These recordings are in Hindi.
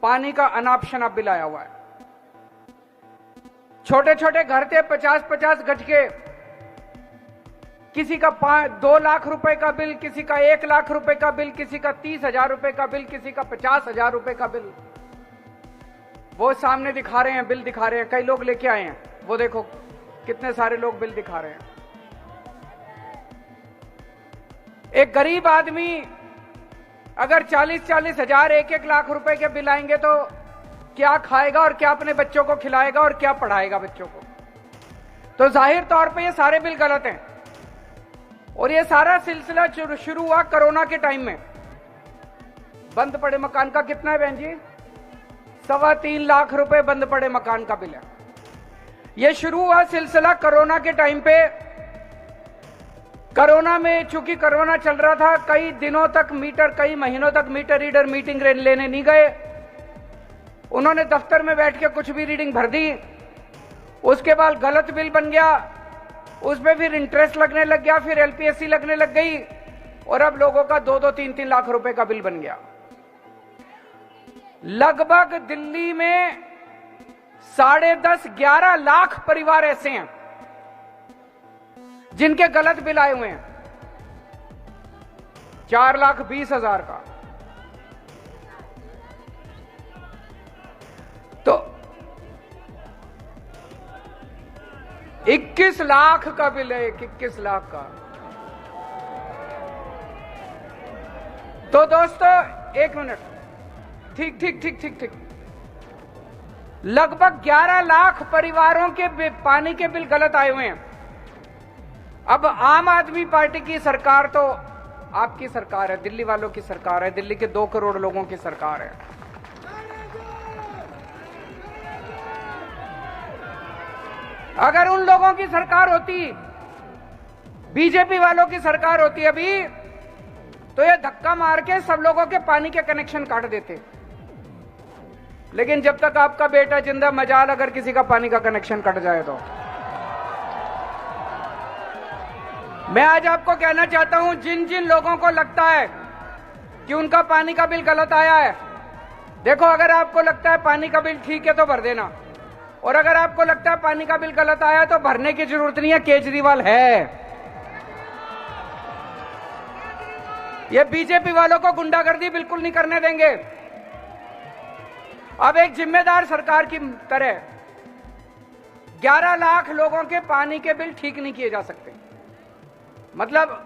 पानी का अनाप शनाप बिल आया हुआ है। छोटे छोटे घर थे 50-50 गज के, किसी का 2 लाख रुपए का बिल, किसी का 1 लाख रुपए का बिल, किसी का 30,000 रुपए का बिल, किसी का 50,000 रुपए का बिल। वो सामने दिखा रहे हैं, बिल दिखा रहे हैं, कई लोग लेके आए हैं, वो देखो कितने सारे लोग बिल दिखा रहे हैं। एक गरीब आदमी अगर 40-40 हजार 1-1 लाख रुपए के बिल आएंगे तो क्या खाएगा और क्या अपने बच्चों को खिलाएगा और क्या पढ़ाएगा बच्चों को? तो जाहिर तौर पे ये सारे बिल गलत हैं। और ये सारा सिलसिला शुरू हुआ कोरोना के टाइम में। बंद पड़े मकान का कितना है बहन जी? 3.25 लाख रुपए बंद पड़े मकान का बिल है। ये शुरू हुआ सिलसिला कोरोना के टाइम पे। कोरोना में चूंकि कोरोना चल रहा था, कई दिनों तक मीटर, कई महीनों तक मीटर रीडर मीटिंग लेने नहीं गए। उन्होंने दफ्तर में बैठ के कुछ भी रीडिंग भर दी, उसके बाद गलत बिल बन गया, उसमें फिर इंटरेस्ट लगने लग गया, फिर एलपीएससी लगने लग गई और अब लोगों का 2-2, 3-3 लाख रुपए का बिल बन गया। लगभग दिल्ली में 10.5-11 लाख परिवार ऐसे हैं जिनके गलत बिल आए हुए हैं। 4,20,000 का तो 21 लाख का बिल है। 21 लाख का। तो दोस्तों 1 मिनट, ठीक। लगभग 11 लाख परिवारों के पानी के बिल गलत आए हुए हैं। अब आम आदमी पार्टी की सरकार तो आपकी सरकार है, दिल्ली वालों की सरकार है, दिल्ली के 2 करोड़ लोगों की सरकार है। अगर उन लोगों की सरकार होती, बीजेपी वालों की सरकार होती अभी, तो ये धक्का मार के सब लोगों के पानी के कनेक्शन काट देते। लेकिन जब तक आपका बेटा जिंदा, मजाल अगर किसी का पानी का कनेक्शन कट जाए तो। मैं आज आपको कहना चाहता हूं, जिन जिन लोगों को लगता है कि उनका पानी का बिल गलत आया है, देखो अगर आपको लगता है पानी का बिल ठीक है तो भर देना, और अगर आपको लगता है पानी का बिल गलत आया है तो भरने की जरूरत नहीं है, केजरीवाल है। ये बीजेपी वालों को गुंडागर्दी बिल्कुल नहीं करने देंगे। अब एक जिम्मेदार सरकार की तरह 11 लाख लोगों के पानी के बिल ठीक नहीं किए जा सकते। मतलब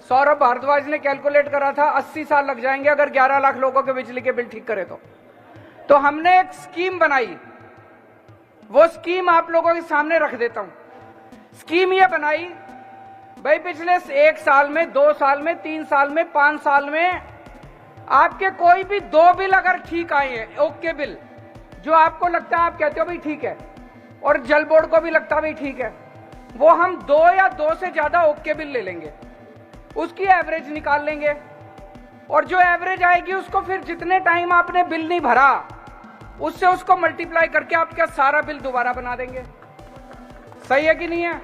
सौरभ भारद्वाज ने कैलकुलेट करा था 80 साल लग जाएंगे अगर 11 लाख लोगों के बिजली के बिल ठीक करे तो हमने एक स्कीम बनाई, वो स्कीम आप लोगों के सामने रख देता हूं। स्कीम ये बनाई भाई, पिछले 1 साल में, 2 साल में, 3 साल में, 5 साल में आपके कोई भी 2 बिल अगर ठीक आए हैं, ओके बिल, जो आपको लगता है, आप कहते हो भाई ठीक है, और जल बोर्ड को भी लगता है भाई ठीक है, वो हम 2 या 2 से ज्यादा ओके बिल ले लेंगे, उसकी एवरेज निकाल लेंगे, और जो एवरेज आएगी उसको फिर जितने टाइम आपने बिल नहीं भरा उससे उसको मल्टीप्लाई करके आपका सारा बिल दोबारा बना देंगे। सही है कि नहीं है?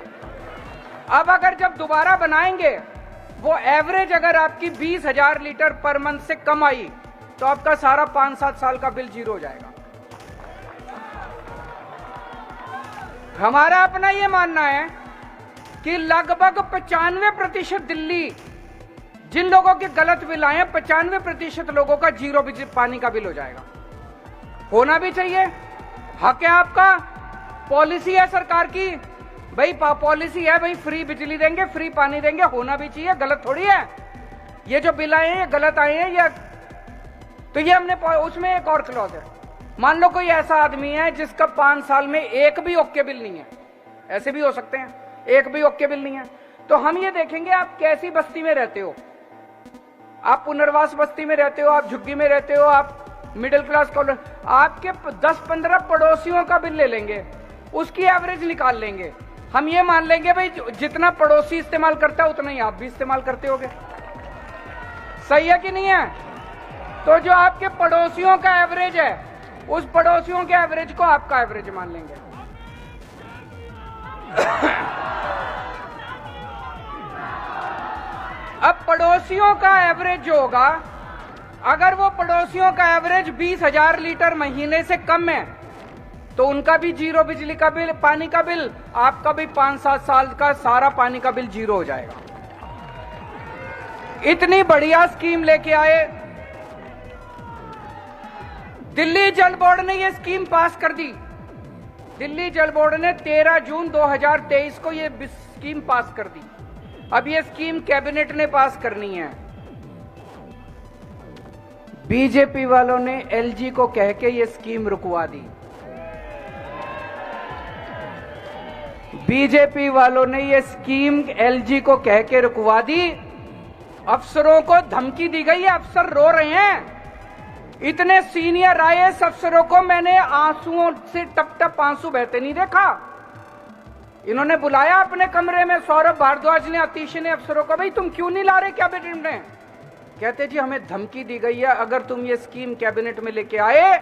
अब अगर जब दोबारा बनाएंगे, वो एवरेज अगर आपकी 20,000 लीटर पर मंथ से कम आई तो आपका सारा 5-7 साल का बिल जीरो हो जाएगा। हमारा अपना ये मानना है कि लगभग 95% दिल्ली, जिन लोगों के गलत बिल आए हैं, 95% लोगों का जीरो पानी का बिल हो जाएगा। होना भी चाहिए, हक है आपका, पॉलिसी है सरकार की भाई, पॉलिसी है भाई, फ्री बिजली देंगे, फ्री पानी देंगे, होना भी चाहिए, गलत थोड़ी है। ये जो बिल आए हैं ये गलत आए हैं, तो ये हमने, उसमें एक और क्लॉज है, मान लो कोई ऐसा आदमी है जिसका 5 साल में एक भी ओके बिल नहीं है, ऐसे भी हो सकते हैं, एक भी ओके बिल नहीं है, तो हम ये देखेंगे आप कैसी बस्ती में रहते हो, आप पुनर्वास बस्ती में रहते हो, आप झुग्गी में रहते हो, आप मिडिल क्लास कॉलोनी, आपके 10-15 पड़ोसियों का बिल ले लेंगे, उसकी एवरेज निकाल लेंगे, हम ये मान लेंगे भाई जितना पड़ोसी इस्तेमाल करता है उतना ही आप भी इस्तेमाल करते होगे। सही है कि नहीं है? तो जो आपके पड़ोसियों का एवरेज है, उस पड़ोसियों के एवरेज को आपका एवरेज मान लेंगे। अब पड़ोसियों का एवरेज जो होगा अगर वो पड़ोसियों का एवरेज 20,000 लीटर महीने से कम है तो उनका भी जीरो बिजली का बिल, पानी का बिल, आपका भी 5-7 साल का सारा पानी का बिल जीरो हो जाएगा। इतनी बढ़िया स्कीम लेके आए। दिल्ली जल बोर्ड ने यह स्कीम पास कर दी। दिल्ली जल बोर्ड ने 13 जून 2023 को यह स्कीम पास कर दी। अब यह स्कीम कैबिनेट ने पास करनी है। बीजेपी वालों ने एलजी को कह के यह स्कीम रुकवा दी। बीजेपी वालों ने यह स्कीम एलजी को कह के रुकवा दी। अफसरों को धमकी दी गई है, अफसर रो रहे हैं। इतने सीनियर आईएएस अफसरों को मैंने आंसुओं से टप टप आंसू बहते नहीं देखा। इन्होंने बुलाया अपने कमरे में, सौरभ भारद्वाज ने, अतीश ने अफसरों को, भाई तुम क्यों नहीं ला रहे कैबिनेट में? कहते जी हमें धमकी दी गई है, अगर तुम ये स्कीम कैबिनेट में लेके आए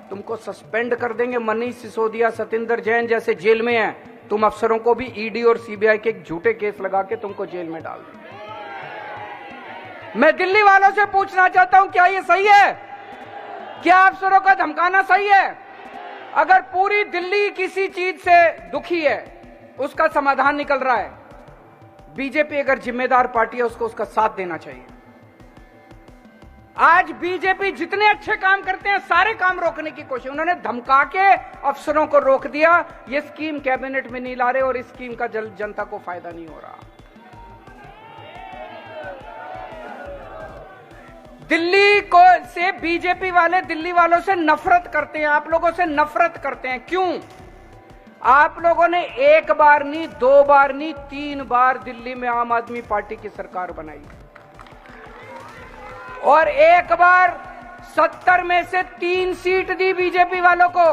तुमको सस्पेंड कर देंगे। मनीष सिसोदिया, सतिंदर जैन जैसे जेल में हैं, तुम अफसरों को भी ईडी और सीबीआई के झूठे केस लगा के तुमको जेल में डाल देंगे। मैं दिल्ली वालों से पूछना चाहता हूं, क्या ये सही है? क्या अफसरों का धमकाना सही है? अगर पूरी दिल्ली किसी चीज से दुखी है, उसका समाधान निकल रहा है, बीजेपी अगर जिम्मेदार पार्टी है उसको उसका साथ देना चाहिए। आज बीजेपी जितने अच्छे काम करते हैं सारे काम रोकने की कोशिश, उन्होंने धमका के अफसरों को रोक दिया। ये स्कीम कैबिनेट में नहीं ला रहे और इस स्कीम का जनता को फायदा नहीं हो रहा। दिल्ली को से बीजेपी वाले दिल्ली वालों से नफरत करते हैं, आप लोगों से नफरत करते हैं। क्यों? आप लोगों ने एक बार नहीं, 2 बार नहीं, 3 बार दिल्ली में आम आदमी पार्टी की सरकार बनाई और एक बार 70 में से 3 सीट दी बीजेपी वालों को,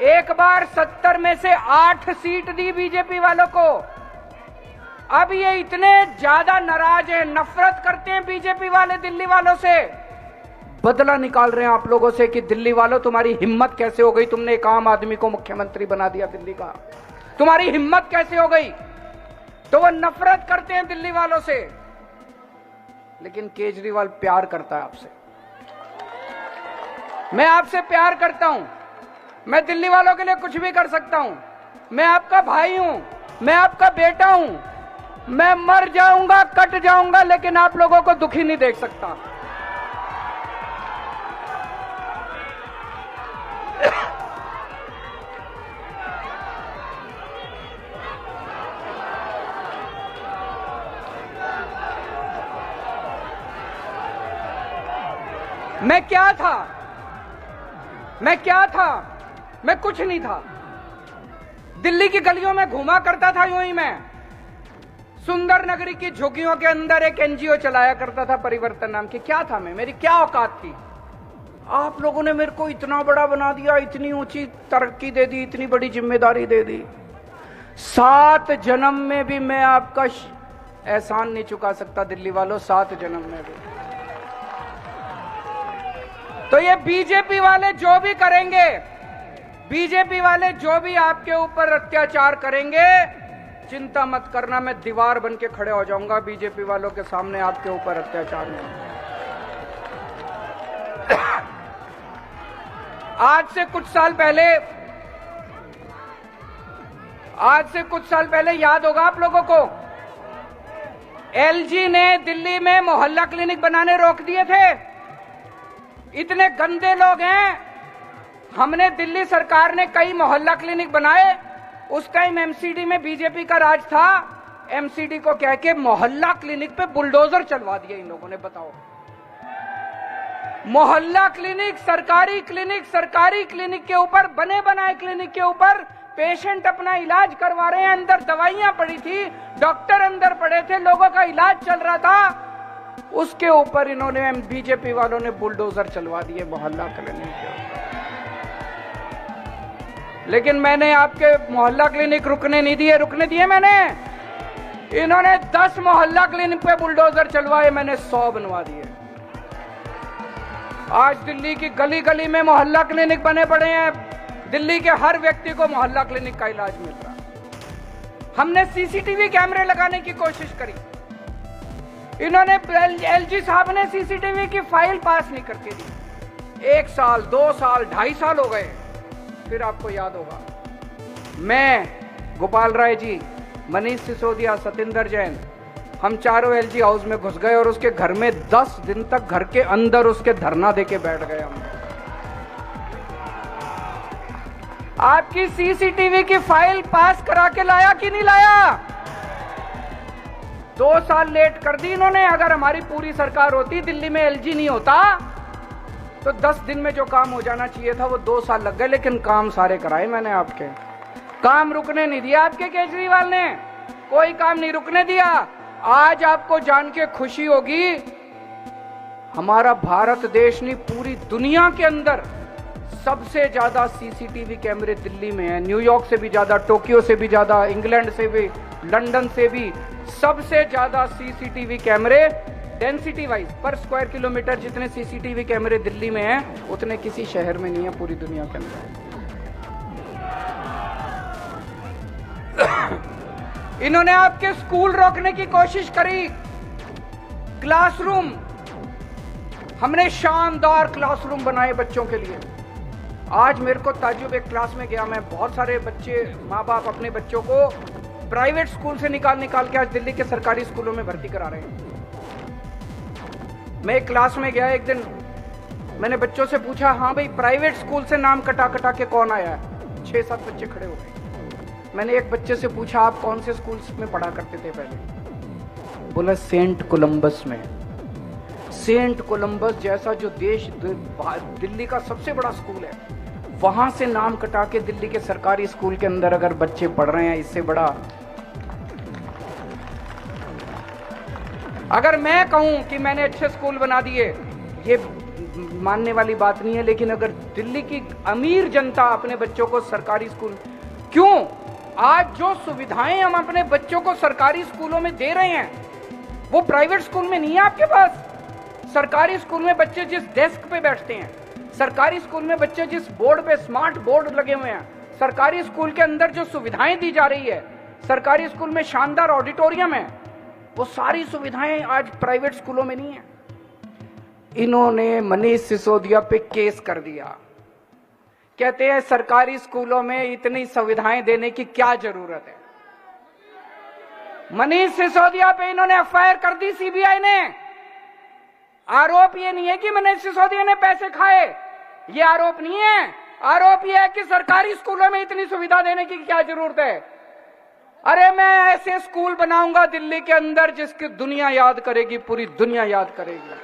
एक बार 70 में से 8 सीट दी बीजेपी वालों को। अब ये इतने ज्यादा नाराज हैं, नफरत करते हैं बीजेपी वाले दिल्ली वालों से, बदला निकाल रहे हैं आप लोगों से कि दिल्ली वालों तुम्हारी हिम्मत कैसे हो गई, तुमने एक आम आदमी को मुख्यमंत्री बना दिया दिल्ली का, तुम्हारी हिम्मत कैसे हो गई? तो वो नफरत करते हैं दिल्ली वालों से। लेकिन केजरीवाल प्यार करता है आपसे। मैं आपसे प्यार करता हूं, मैं दिल्ली वालों के लिए कुछ भी कर सकता हूं। मैं आपका भाई हूं, मैं आपका बेटा हूं, मैं मर जाऊंगा, कट जाऊंगा, लेकिन आप लोगों को दुखी नहीं देख सकता। मैं क्या था? मैं क्या था? मैं कुछ नहीं था। दिल्ली की गलियों में घूमा करता था यूं ही मैं। सुंदर नगरी की झुग्गियों के अंदर एक एनजीओ चलाया करता था, परिवर्तन नाम की। क्या था मैं? मेरी क्या औकात थी? आप लोगों ने मेरे को इतना बड़ा बना दिया, इतनी ऊंची तरक्की दे दी, इतनी बड़ी जिम्मेदारी दे दी। 7 जन्म में भी मैं आपका एहसान नहीं चुका सकता दिल्ली वालों, 7 जन्म में भी। तो ये बीजेपी वाले जो भी करेंगे, बीजेपी वाले जो भी आपके ऊपर अत्याचार करेंगे, चिंता मत करना, मैं दीवार बन के खड़े हो जाऊंगा बीजेपी वालों के सामने, आपके ऊपर अत्याचार नहीं। आज से कुछ साल पहले याद होगा आप लोगों को, एलजी ने दिल्ली में मोहल्ला क्लिनिक बनाने रोक दिए थे। इतने गंदे लोग हैं। हमने, दिल्ली सरकार ने कई मोहल्ला क्लिनिक बनाए। उस टाइम एमसीडी में बीजेपी का राज था। एमसीडी को कह के मोहल्ला क्लिनिक पे बुलडोजर चलवा दिए इन लोगों ने। बताओ, मोहल्ला क्लिनिक, सरकारी क्लिनिक के ऊपर, बने बनाए क्लिनिक के ऊपर पेशेंट अपना इलाज करवा रहे हैं। अंदर दवाइयां पड़ी थी, डॉक्टर अंदर पड़े थे, लोगों का इलाज चल रहा था। उसके ऊपर इन्होंने, बीजेपी वालों ने बुलडोजर चलवा दिए मोहल्ला क्लिनिक के ऊपर। लेकिन मैंने आपके मोहल्ला क्लिनिक रुकने नहीं दिए मैंने। इन्होंने 10 मोहल्ला क्लिनिक पे बुलडोजर चलवाए, मैंने 100 बनवा दिए। आज दिल्ली की गली गली में मोहल्ला क्लिनिक बने पड़े हैं। दिल्ली के हर व्यक्ति को मोहल्ला क्लिनिक का इलाज मिल रहा है। हमने सीसीटीवी कैमरे लगाने की कोशिश करी, इन्होंने एलजी साहब ने सीसीटीवी की फाइल पास नहीं करके दी। 1 साल, 2 साल, 2.5 साल हो गए। फिर आपको याद होगा, मैं, गोपाल राय जी, मनीष सिसोदिया, सतिंदर जैन, हम चारों एलजी हाउस में घुस गए और उसके घर में 10 दिन तक घर के अंदर उसके धरना देके बैठ गए हम। आपकी सीसीटीवी की फाइल पास करा के लाया कि नहीं लाया? 2 साल लेट कर दी इन्होंने। अगर हमारी पूरी सरकार होती, दिल्ली में एलजी नहीं होता, तो 10 दिन में जो काम हो जाना चाहिए था वो 2 साल लग गए। लेकिन काम सारे कराए मैंने आपके, काम रुकने नहीं दिया आपके केजरीवाल ने, कोई काम नहीं रुकने दिया। आज आपको जान के खुशी होगी, हमारा भारत देश नहीं पूरी दुनिया के अंदर सबसे ज्यादा सीसीटीवी कैमरे दिल्ली में है। न्यूयॉर्क से भी ज्यादा, टोक्यो से भी ज्यादा, इंग्लैंड से भी, लंदन से भी सबसे ज्यादा सीसीटीवी कैमरे डेंसिटी वाइज पर स्क्वायर किलोमीटर जितने सीसीटीवी कैमरे दिल्ली में हैं उतने किसी शहर में नहीं है पूरी दुनिया के अंदर। इन्होंने आपके स्कूल रोकने की कोशिश करी। क्लासरूम, हमने शानदार क्लासरूम बनाए बच्चों के लिए। आज मेरे को ताज्जुब, एक क्लास में गया मैं, बहुत सारे बच्चे, माँ बाप अपने बच्चों को प्राइवेट स्कूल से निकाल के आज दिल्ली के सरकारी स्कूलों में भर्ती करा रहे हैं। मैं एक क्लास में गया एक दिन, मैंने बच्चों से पूछा, हाँ भाई प्राइवेट स्कूल से नाम कटा के कौन आया है? 6-7 बच्चे खड़े हो गए। मैंने एक बच्चे से पूछा, आप कौन से स्कूल में पढ़ा करते थे पहले? बोला सेंट कोलंबस में। सेंट कोलंबस जैसा जो देश, दिल्ली का सबसे बड़ा स्कूल है, वहां से नाम कटा के दिल्ली के सरकारी स्कूल के अंदर अगर बच्चे पढ़ रहे हैं, इससे बड़ा। अगर मैं कहूं कि मैंने अच्छे स्कूल बना दिए, ये मानने वाली बात नहीं है, लेकिन अगर दिल्ली की अमीर जनता अपने बच्चों को सरकारी स्कूल, क्यों आज जो सुविधाएं हम अपने बच्चों को सरकारी स्कूलों में दे रहे हैं वो प्राइवेट स्कूल में नहीं है आपके पास? सरकारी स्कूल में बच्चे जिस डेस्क पे बैठते हैं, सरकारी स्कूल में बच्चे जिस बोर्ड पे, स्मार्ट बोर्ड लगे हुए हैं, सरकारी स्कूल के अंदर जो सुविधाएं दी जा रही है, सरकारी स्कूल में शानदार ऑडिटोरियम है, वो सारी सुविधाएं आज प्राइवेट स्कूलों में नहीं है। इन्होंने मनीष सिसोदिया पे केस कर दिया। कहते हैं सरकारी स्कूलों में इतनी सुविधाएं देने की क्या जरूरत है? मनीष सिसोदिया पे इन्होंने एफआईआर कर दी सीबीआई ने। आरोप ये नहीं है कि मनीष सिसोदिया ने पैसे खाए, ये आरोप नहीं है। आरोप ये है कि सरकारी स्कूलों में इतनी सुविधा देने की क्या जरूरत है? अरे मैं ऐसे स्कूल बनाऊंगा दिल्ली के अंदर जिसकी दुनिया याद करेगी, पूरी दुनिया याद करेगी।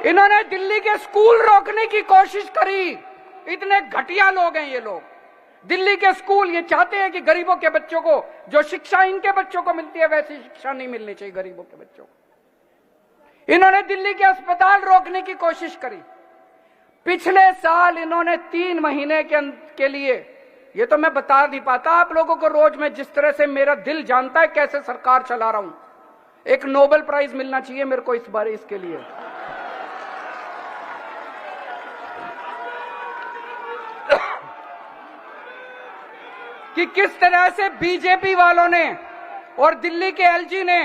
इन्होंने दिल्ली के स्कूल रोकने की कोशिश करी। इतने घटिया लोग हैं ये लोग। दिल्ली के स्कूल ये चाहते हैं कि गरीबों के बच्चों को जो शिक्षा इनके बच्चों को मिलती है वैसी शिक्षा नहीं मिलनी चाहिए गरीबों के बच्चों को। इन्होंने दिल्ली के अस्पताल रोकने की कोशिश करी। पिछले साल इन्होंने 3 महीने के लिए, ये तो मैं बता नहीं पाता आप लोगों को, रोज मैं जिस तरह से मेरा दिल जानता है कैसे सरकार चला रहा हूं, एक नोबेल प्राइज मिलना चाहिए मेरे को इस बार इसके लिए। कि किस तरह से बीजेपी वालों ने और दिल्ली के एलजी ने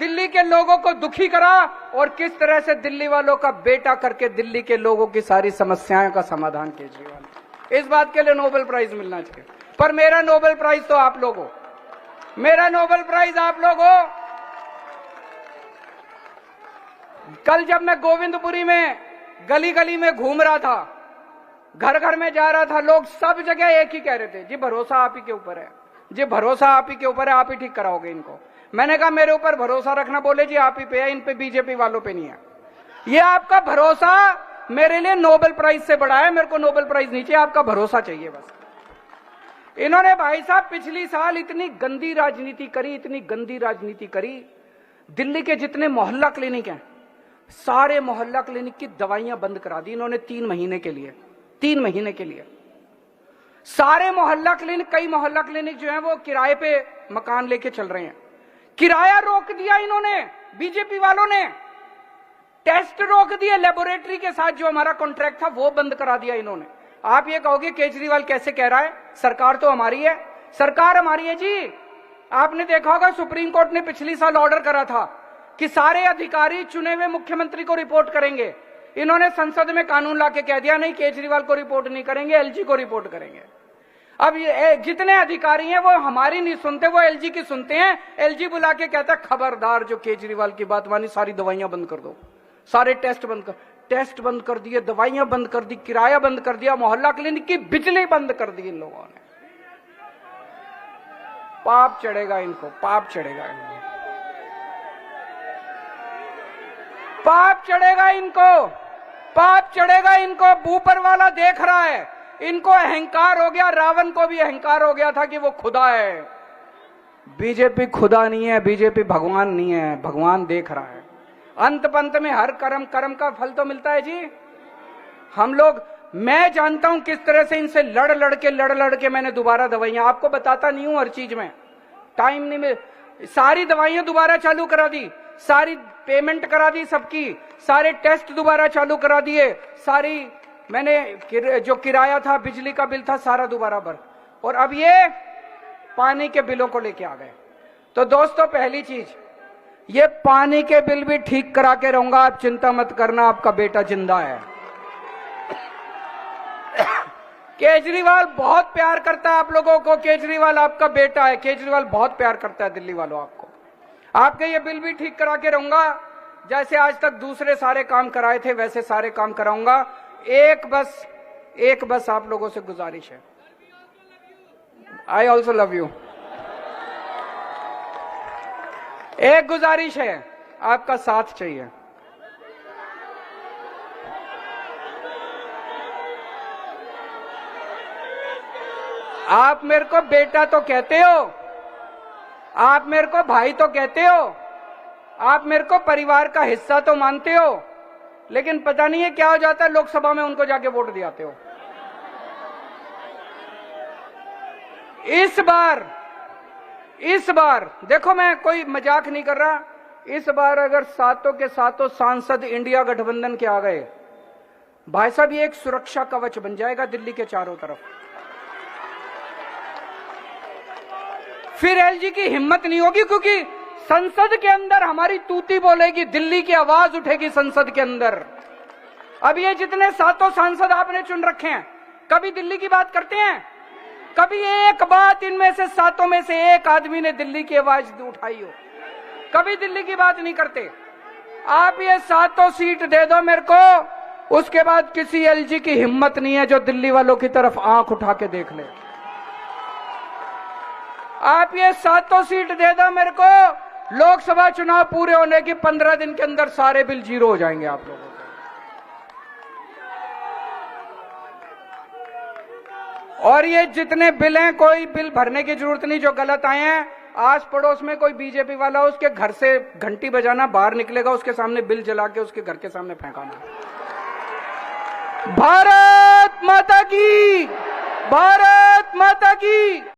दिल्ली के लोगों को दुखी करा और किस तरह से दिल्ली वालों का बेटा करके दिल्ली के लोगों की सारी समस्याओं का समाधान केजरीवाल। इस बात के लिए नोबेल प्राइज मिलना चाहिए। पर मेरा नोबेल प्राइज तो आप लोग हो, मेरा नोबेल प्राइज आप लोग हो। कल जब मैं गोविंदपुरी में गली गली में घूम रहा था, घर घर में जा रहा था, लोग सब जगह एक ही कह रहे थे, जी भरोसा आप ही के ऊपर है, जी भरोसा आप ही के ऊपर है, आप ही ठीक कराओगे इनको। मैंने कहा मेरे ऊपर भरोसा रखना, बोले जी आप ही पे है, इन पे बीजेपी वालों पे नहीं है। ये आपका भरोसा मेरे लिए नोबेल प्राइज से बड़ा है। मेरे को नोबेल प्राइज नहीं चाहिए, आपका भरोसा चाहिए बस। इन्होंने भाई साहब पिछली साल इतनी गंदी राजनीति करी, इतनी गंदी राजनीति करी। दिल्ली के जितने मोहल्ला क्लिनिक हैं, सारे मोहल्ला क्लिनिक की दवाइयां बंद करा दी इन्होंने 3 महीने के लिए। 3 महीने के लिए सारे मोहल्ला क्लिनिक, कई मोहल्ला क्लिनिक जो है वो किराए पे मकान लेके चल रहे हैं। किराया रोक दिया इन्होंने, बीजेपी वालों ने। टेस्ट रोक दिए, लेबोरेटरी के साथ जो हमारा कॉन्ट्रैक्ट था वो बंद करा दिया इन्होंने। आप ये कहोगे केजरीवाल कैसे कह रहा है सरकार तो हमारी है? सरकार हमारी है जी, आपने देखा होगा सुप्रीम कोर्ट ने पिछली साल ऑर्डर करा था कि सारे अधिकारी चुने हुए मुख्यमंत्री को रिपोर्ट करेंगे। इन्होंने संसद में कानून लाके कह दिया नहीं, केजरीवाल को रिपोर्ट नहीं करेंगे, एलजी को रिपोर्ट करेंगे। अब ये जितने अधिकारी हैं वो हमारी नहीं सुनते, वो एलजी की सुनते हैं। एलजी बुला के कहता है खबरदार जो केजरीवाल की बात मानी सारी दवाइयां बंद कर दो, सारे टेस्ट बंद कर दिए, दवाइयां बंद कर दी, किराया बंद कर दिया, मोहल्ला क्लिनिक की बिजली बंद कर दी इन लोगों ने। पाप चढ़ेगा इनको, पाप चढ़ेगा इनको, पाप चढ़ेगा इनको, पाप चढ़ेगा इनको। ऊपर वाला देख रहा है, इनको अहंकार हो गया, रावण को भी अहंकार हो गया था कि वो खुदा है। बीजेपी खुदा नहीं है, बीजेपी भगवान नहीं है, भगवान देख रहा है। अंत पंत में हर कर्म का फल तो मिलता है जी। हम लोग, मैं जानता हूं किस तरह से इनसे लड़ के मैंने दोबारा दवाइयां, आपको बताता नहीं हूं हर चीज में, टाइम नहीं मिल, सारी दवाइयां दोबारा चालू करा दी, सारी पेमेंट करा दी सबकी, सारे टेस्ट दोबारा चालू करा दिए, सारी मैंने जो किराया था, बिजली का बिल था, सारा दोबारा भर, और अब ये पानी के बिलों को लेके आ गए। तो दोस्तों पहली चीज, ये पानी के बिल भी ठीक करा के रहूंगा, आप चिंता मत करना, आपका बेटा जिंदा है। केजरीवाल बहुत प्यार करता है आप लोगों को, केजरीवाल आपका बेटा है, केजरीवाल बहुत प्यार करता है दिल्ली वालों आपको। आपके ये बिल भी ठीक करा के रहूंगा, जैसे आज तक दूसरे सारे काम कराए थे वैसे सारे काम कराऊंगा। एक बस आप लोगों से गुजारिश है, आई ऑल्सो लव यू। एक गुजारिश है, आपका साथ चाहिए। आप मेरे को बेटा तो कहते हो, आप मेरे को भाई तो कहते हो, आप मेरे को परिवार का हिस्सा तो मानते हो, लेकिन पता नहीं है क्या हो जाता है, लोकसभा में उनको जाके वोट दिलाते हो। इस बार देखो, मैं कोई मजाक नहीं कर रहा, इस बार अगर सातों के सातों सांसद इंडिया गठबंधन के आ गए, भाई साहब ये एक सुरक्षा कवच बन जाएगा दिल्ली के चारों तरफ। फिर एलजी की हिम्मत नहीं होगी, क्योंकि संसद के अंदर हमारी तूती बोलेगी, दिल्ली की आवाज उठेगी संसद के अंदर। अब ये जितने सातों सांसद आपने चुन रखे हैं, कभी दिल्ली की बात करते हैं? कभी एक बात इनमें से सातों में से एक आदमी ने दिल्ली की आवाज उठाई हो? कभी दिल्ली की बात नहीं करते। आप ये सातों सीट दे दो मेरे को, उसके बाद किसी एलजी की हिम्मत नहीं है जो दिल्ली वालों की तरफ आंख उठा के देख ले। आप ये सातों सीट दे दो मेरे को, लोकसभा चुनाव पूरे होने की 15 दिन के अंदर सारे बिल जीरो हो जाएंगे आप लोगों के। और ये जितने बिल हैं, कोई बिल भरने की जरूरत नहीं जो गलत आए हैं। आस पड़ोस में कोई बीजेपी वाला, उसके घर से घंटी बजाना, बाहर निकलेगा उसके सामने बिल जला के उसके घर के सामने फेंकाना। भारत माता की, भारत माता की।